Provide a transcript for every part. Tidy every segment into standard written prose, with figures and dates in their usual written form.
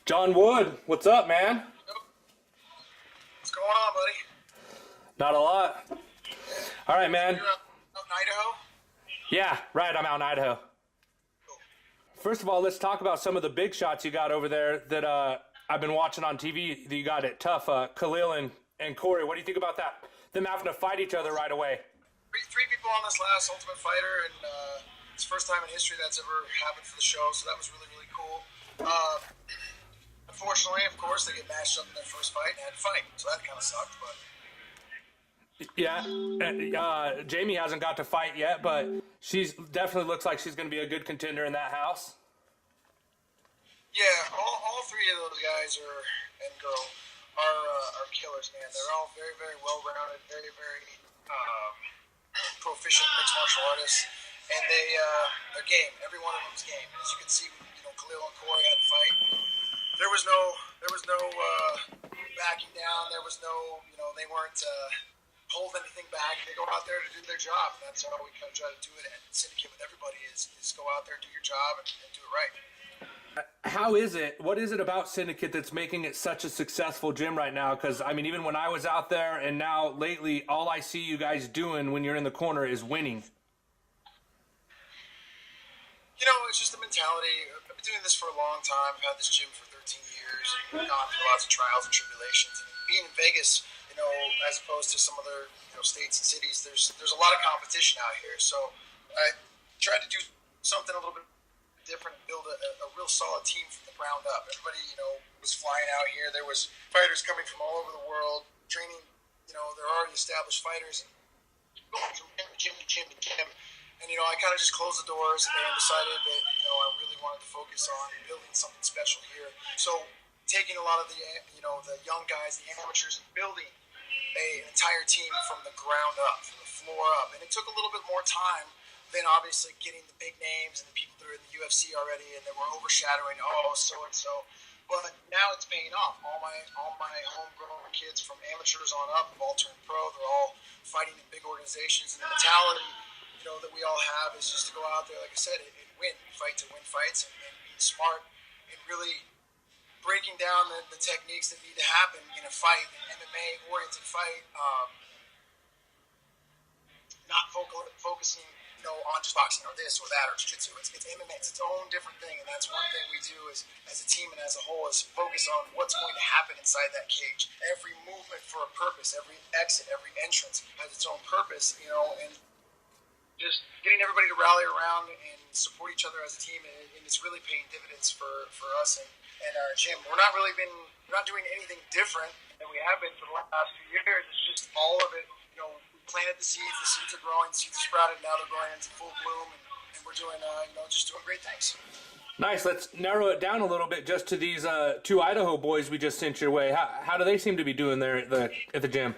John Wood, what's up, man? What's going on, buddy? Not a lot. All right, man. You're out in Idaho? Yeah, right, I'm out in Idaho. Cool. First of all, let's talk about some of the big shots you got over there that I've been watching on TV that you got at Tough, Khalil and Corey. What do you think about that? Them having to fight each other right away. Three people on this last Ultimate Fighter, and it's the first time in history that's ever happened for the show, so that was really, really cool. Unfortunately, of course, they get matched up in their first fight and had to fight, so that kind of sucked, but... Yeah, Jamie hasn't got to fight yet, but she's definitely looks like she's going to be a good contender in that house. Yeah, all three of those guys and girl are killers, man. They're all very, very well-rounded, very, very proficient mixed martial artists, and they're game. Every one of them's game. As you can see, Khalil and Corey had to fight. There was no backing down. There was no, they weren't hold anything back. They go out there to do their job. And that's how we kind of try to do it at Syndicate with everybody is go out there, do your job, and do it right. How is it? What is it about Syndicate that's making it such a successful gym right now? Because, I mean, even when I was out there and now lately, all I see you guys doing when you're in the corner is winning. It's just a mentality. I've been doing this for a long time. I've had this gym for 13 years and gone through lots of trials and tribulations. And being in Vegas, as opposed to some other states and cities, there's a lot of competition out here. So I tried to do something a little bit different, build a real solid team from the ground up. Everybody, was flying out here. There was fighters coming from all over the world, training. They're already established fighters and going from gym to gym to gym. And, I kind of just closed the doors and decided that, I really wanted to focus on building something special here. So taking a lot of the young guys, the amateurs, and building an entire team from the ground up, from the floor up. And it took a little bit more time than obviously getting the big names and the people that are in the UFC already and that were overshadowing, so-and-so. But now it's paying off. All my homegrown kids from amateurs on up have all turned pro. They're all fighting in big organizations. And the mentality that we all have is just to go out there, like I said, and win. Fight to win fights and being smart and really breaking down the techniques that need to happen in a fight, an MMA-oriented fight, not focusing, on just boxing or this or that or jiu-jitsu. It's MMA. It's its own different thing, and that's one thing we do as a team and as a whole is focus on what's going to happen inside that cage. Every movement for a purpose, every exit, every entrance has its own purpose, and just getting everybody to rally around and support each other as a team, and it's really paying dividends for us and our gym. We're not doing anything different than we have been for the last few years. It's just all of it, we planted the seeds are growing, the seeds are sprouted, now they're going into full bloom, and we're doing, just doing great things. Nice. Let's narrow it down a little bit just to these two Idaho boys we just sent your way. How do they seem to be doing there at the gym?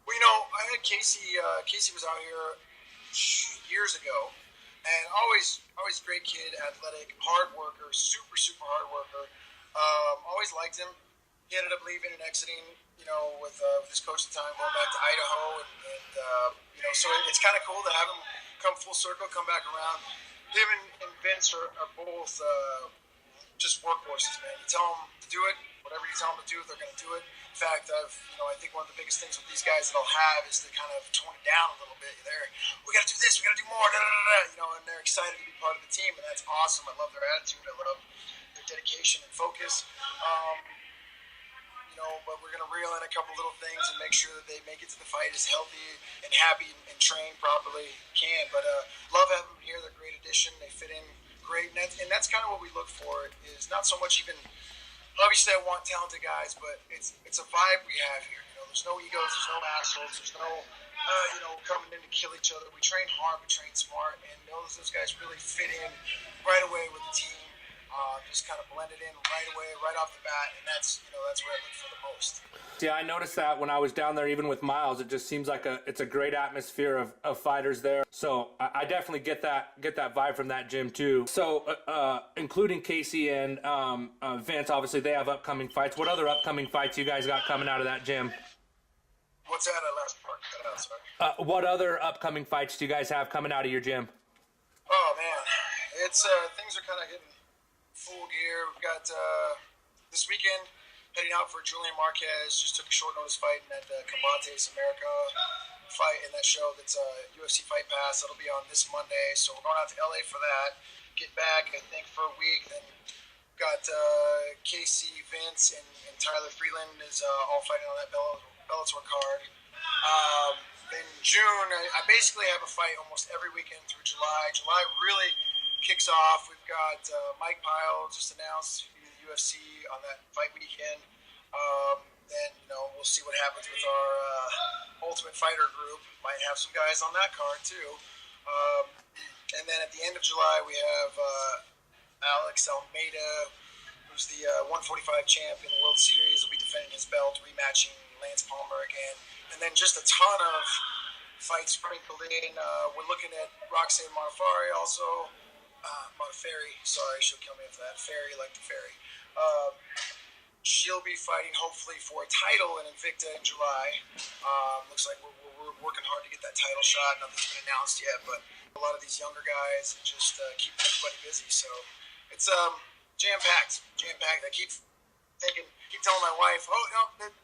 Well, I had Casey. Casey was out here years ago, and always great kid, athletic, hard worker, super hard worker. Always liked him. He ended up leaving and exiting, with his coach at the time, going back to Idaho, and so it's kind of cool to have him come full circle, come back around. Him and Vince are both just workhorses, man. You tell them to do it, whatever you tell them to do, they're going to do it. In fact, I think one of the biggest things with these guys that I'll have is to kind of tone it down a little bit. We got to do this, we got to do more, and they're excited to be part of the team, and that's awesome. I love their attitude, I love their dedication and focus. But we're going to reel in a couple little things and make sure that they make it to the fight as healthy and happy and trained properly can. But love having them here. They're a great addition. They fit in great, and that's kind of what we look for. Is not so much even. Obviously, I want talented guys, but it's a vibe we have here. There's no egos, there's no assholes, there's no coming in to kill each other. We train hard, we train smart, and those guys really fit in right away with the team. Just kind of blended in right away, right off the bat, and that's what I look for the most. Yeah, I noticed that when I was down there, even with Miles, it just seems like it's a great atmosphere of fighters there. So I definitely get that vibe from that gym too. So including Casey and Vince, obviously they have upcoming fights. What other upcoming fights you guys got coming out of that gym? What's that last part? Cut out, sorry. What other upcoming fights do you guys have coming out of your gym? Oh man, it's things are kind of hitting full gear. We've got this weekend, heading out for Julian Marquez. Just took a short notice fight in that Combates America fight in that show that's UFC Fight Pass. That'll be on this Monday. So we're going out to LA for that. Get back, I think, for a week. Then got Casey, Vince, and Tyler Freeland is all fighting on that Bellator card. In June, I basically have a fight almost every weekend through July. July really kicks off. We've got Mike Pyle just announced the UFC on that fight weekend. Then, we'll see what happens with our Ultimate Fighter group. Might have some guys on that card, too. And then at the end of July, we have Alex Almeida, who's the 145 champ in the World Series. Will be defending his belt, rematching Lance Palmer again. And then just a ton of fights sprinkled in. We're looking at Roxanne Modafferi also. Modafferi, sorry, she'll kill me for that. Fairy like the fairy. She'll be fighting hopefully for a title in Invicta in July. Looks like we're working hard to get that title shot. Nothing's been announced yet, but a lot of these younger guys and just keep everybody busy. So it's jam-packed. I keep telling my wife,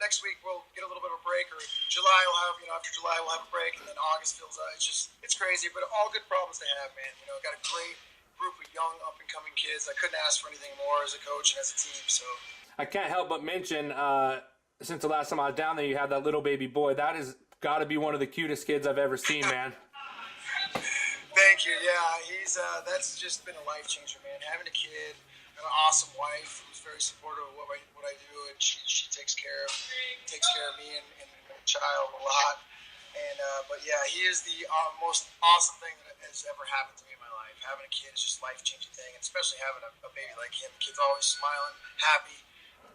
next week we'll get a little bit of a break, or July we'll have, after July we'll have a break, and then August fills out. It's crazy, but all good problems to have, man. Got a great group of young up-and-coming kids. I couldn't ask for anything more as a coach and as a team, so. I can't help but mention, since the last time I was down there, you had that little baby boy. That has got to be one of the cutest kids I've ever seen, man. Thank you. Yeah, he's that's just been a life changer, man. Having a kid, an awesome wife who's very supportive of what I do, and she takes care of me and my child a lot. And but yeah, he is the most awesome thing that has ever happened to me in my life. Having a kid is just a life-changing thing, and especially having a baby like him. The kid's always smiling, happy.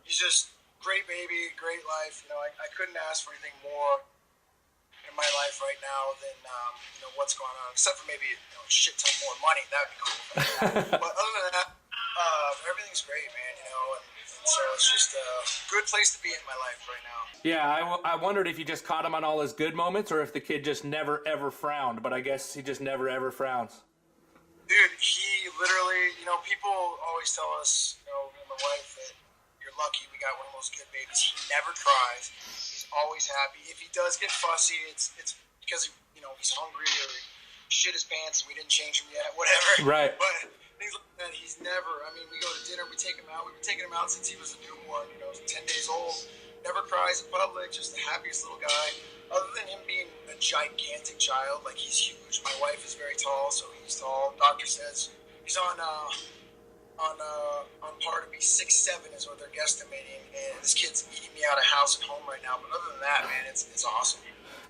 He's just great baby, great life. I couldn't ask for anything more in my life right now than what's going on, except for maybe a shit ton more money. That'd be cool. But other than that, everything's great, man. And so it's just a good place to be in my life right now. Yeah, I wondered if you just caught him on all his good moments, or if the kid just never ever frowned. But I guess he just never ever frowns. Dude, he literally, people always tell us, me and my wife, that you're lucky we got one of those good babies. He never cries. He's always happy. If he does get fussy, it's because he's hungry or he shit his pants and we didn't change him yet, whatever. Right. But things like that, he's never. I mean, we go to dinner, we take him out. We've been taking him out since he was a newborn. 10 days old. Never cries in public. Just the happiest little guy. Other than him being a gigantic child, like he's huge. My wife is very tall, so he's tall. Doctor says he's on par to be 6'7" is what they're guesstimating, and this kid's eating me out of house and home right now. But other than that, man, it's awesome.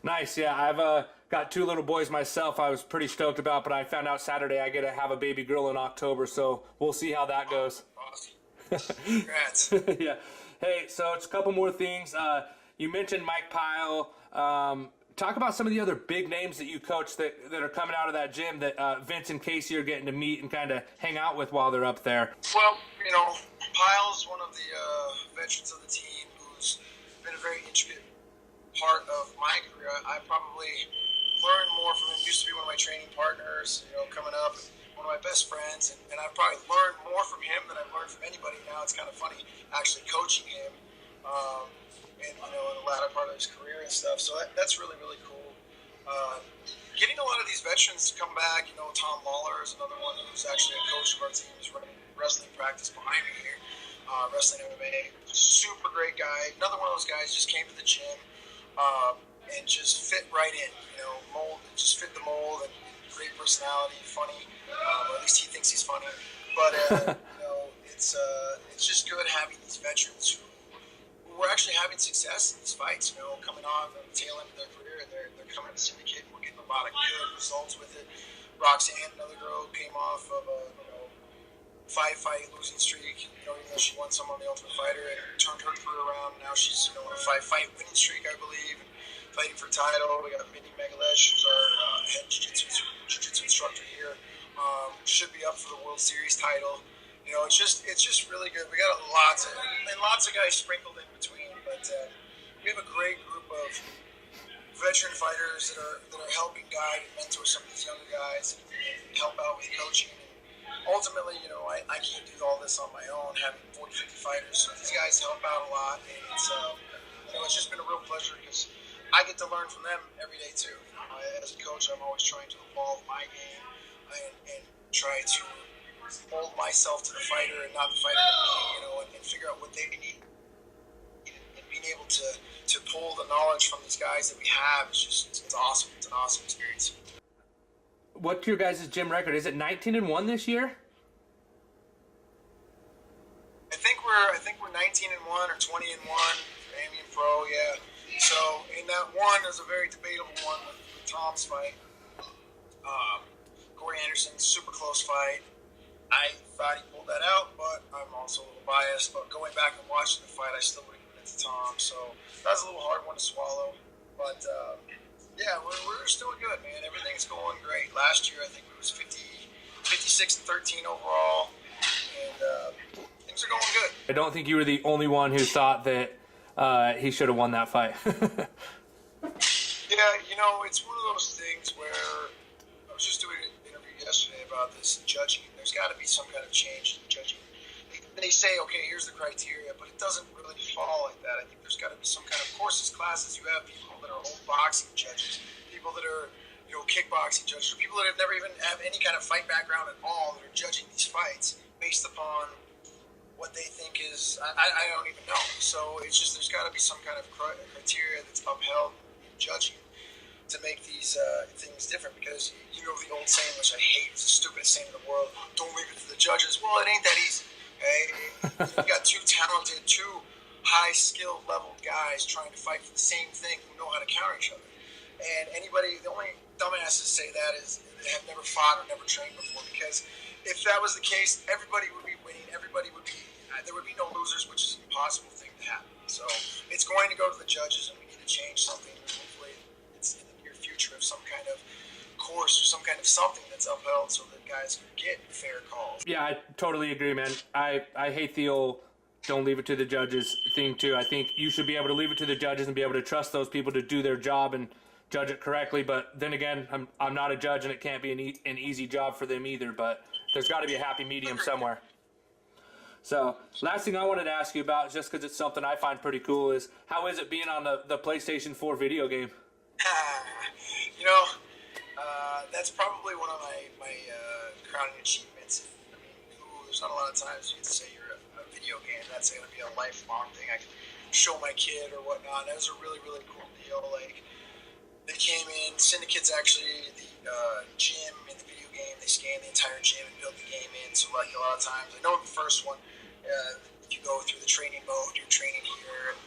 Nice, yeah. I've got 2 little boys myself. I was pretty stoked about, but I found out Saturday I get to have a baby girl in October, so we'll see how that goes. Awesome. Congrats. Yeah. Hey, so it's a couple more things. You mentioned Mike Pyle. Talk about some of the other big names that you coach that are coming out of that gym that Vince and Casey are getting to meet and kind of hang out with while they're up there. Well, Pyle's one of the veterans of the team who's been a very intricate part of my career. I probably learned more from him. Used to be one of my training partners, coming up, one of my best friends, and I've probably learned more from him than I've learned from anybody. Now it's kind of funny actually coaching him. In the latter part of his career and stuff. So that's really, really cool. Getting a lot of these veterans to come back, Tom Lawler is another one who's actually a coach of our team. He's running wrestling practice behind me here, wrestling MMA. Super great guy. Another one of those guys just came to the gym and just fit right in, just fit the mold, and great personality, funny, or at least he thinks he's funny. But, it's just good having these veterans who we're actually having success in these fights, coming on the tail end of their career, and they're coming to Syndicate, and we're getting a lot of good results with it. Roxanne, another girl, came off of a 5-fight losing streak, even though she won some on the Ultimate Fighter, and turned her career around. Now she's on a 5-fight winning streak, I believe, and fighting for title. We got Mindy Megalesh, who's our head jiu-jitsu instructor here. Should be up for the World Series title. It's just really good. We got lots of guys sprinkled in between, but we have a great group of veteran fighters that are helping guide and mentor some of these younger guys and help out with coaching. ultimately, I can't do all this on my own, having 40, 50 fighters. So these guys help out a lot, and it's just been a real pleasure because I get to learn from them every day too. As a coach, I'm always trying to evolve my game and try to mold myself to the fighter and not the fighter to me, and figure out what they need. And being able to pull the knowledge from these guys that we have is it's awesome. It's an awesome experience. What's your guys' gym record? Is it 19-1 this year? I think we're 19-1 or 20-1 for Amy and Pro, yeah. So in that one, there's a very debatable one with Tom's fight. Corey Anderson, super close fight. I thought he pulled that out, but I'm also a little biased. But going back and watching the fight, I still would have given it to Tom. So that was a little hard one to swallow. But yeah, we're still good, man. Everything's going great. Last year, I think it was 56-13 overall, and things are going good. I don't think you were the only one who thought that he should have won that fight. Yeah, it's one of those things where I was just doing an interview yesterday about this judging. There's got to be some kind of change in judging. They say, okay, here's the criteria, but it doesn't really fall like that. I think there's got to be some kind of courses, classes. You have people that are old boxing judges, people that are, kickboxing judges, or people that have never even have any kind of fight background at all that are judging these fights based upon what they think is, I don't even know. So it's just, there's got to be some kind of criteria that's upheld in judging to make these things different, because the old saying, which I hate, it's the stupidest saying in the world, don't leave it to the judges. Well, it ain't that easy. Okay? You got two talented, two high-skilled level guys trying to fight for the same thing who know how to counter each other. And the only dumbasses say that is they have never fought or never trained before, because if that was the case, everybody would be winning. There would be no losers, which is an impossible thing to happen. So it's going to go to the judges, and we need to change something. Hopefully it's in the near future of some kind of course or some kind of something that's upheld so that guys can get fair calls. Yeah, I totally agree, man. I hate the old don't leave it to the judges thing too. I think you should be able to leave it to the judges and be able to trust those people to do their job and judge it correctly. But then again, I'm not a judge, and it can't be an easy job for them either. But there's got to be a happy medium somewhere. So last thing I wanted to ask you about, just because it's something I find pretty cool, is how is it being on the PlayStation 4 video game? That's probably one of my crowning achievements. I mean, there's not a lot of times you can say you're a video game. That's going to be a lifelong thing. I can show my kid or whatnot. That was a really, really cool deal. Like, they came in, Syndicate's actually the gym in the video game. They scanned the entire gym and built the game in. So, like, a lot of times, I know in the first one, if you go through the training mode, you're training here,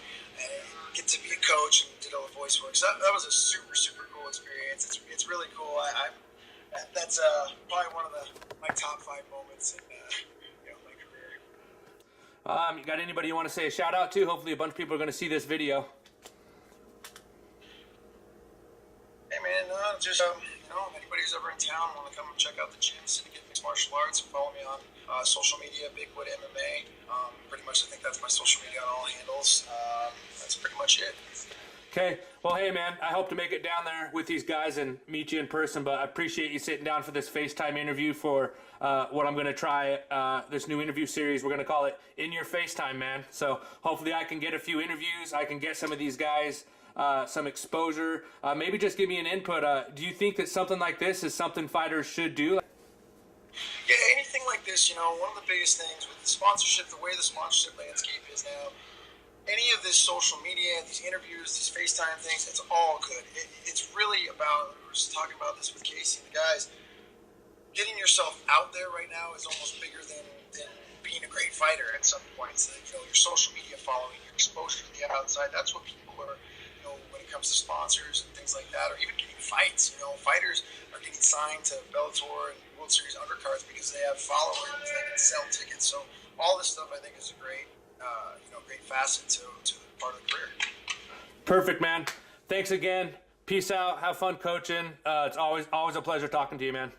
and get to be a coach and did all the voice work. So that was a super, super cool experience. It's really cool. That's probably one of my top 5 moments in my career. You got anybody you want to say a shout out to? Hopefully a bunch of people are going to see this video. Hey man, just if anybody's ever in town, want to come and check out the gym, Syndicate Mixed Martial Arts, follow me on social media, Bigwood MMA. Pretty much, I think that's my social media on all handles. That's pretty much it. Okay. Well, hey, man, I hope to make it down there with these guys and meet you in person, but I appreciate you sitting down for this FaceTime interview for what I'm going to try, this new interview series. We're going to call it In Your FaceTime, man. So hopefully I can get a few interviews. I can get some of these guys some exposure. Maybe just give me an input. Do you think that something like this is something fighters should do? Yeah, anything like this, one of the biggest things with the sponsorship, the way the sponsorship landscape is now, any of this social media, these interviews, these FaceTime things, it's all good. It's really about, we were just talking about this with Casey and the guys, getting yourself out there right now is almost bigger than being a great fighter at some points. Your social media following, your exposure to the outside, that's what people are, when it comes to sponsors and things like that, or even getting fights. Fighters are getting signed to Bellator and World Series undercards because they have followers, they can sell tickets. So all this stuff, I think, is a great great facet to part of the career. Perfect, man. Thanks again. Peace out. Have fun coaching. It's always a pleasure talking to you, man.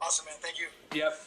Awesome, man. Thank you. Yep.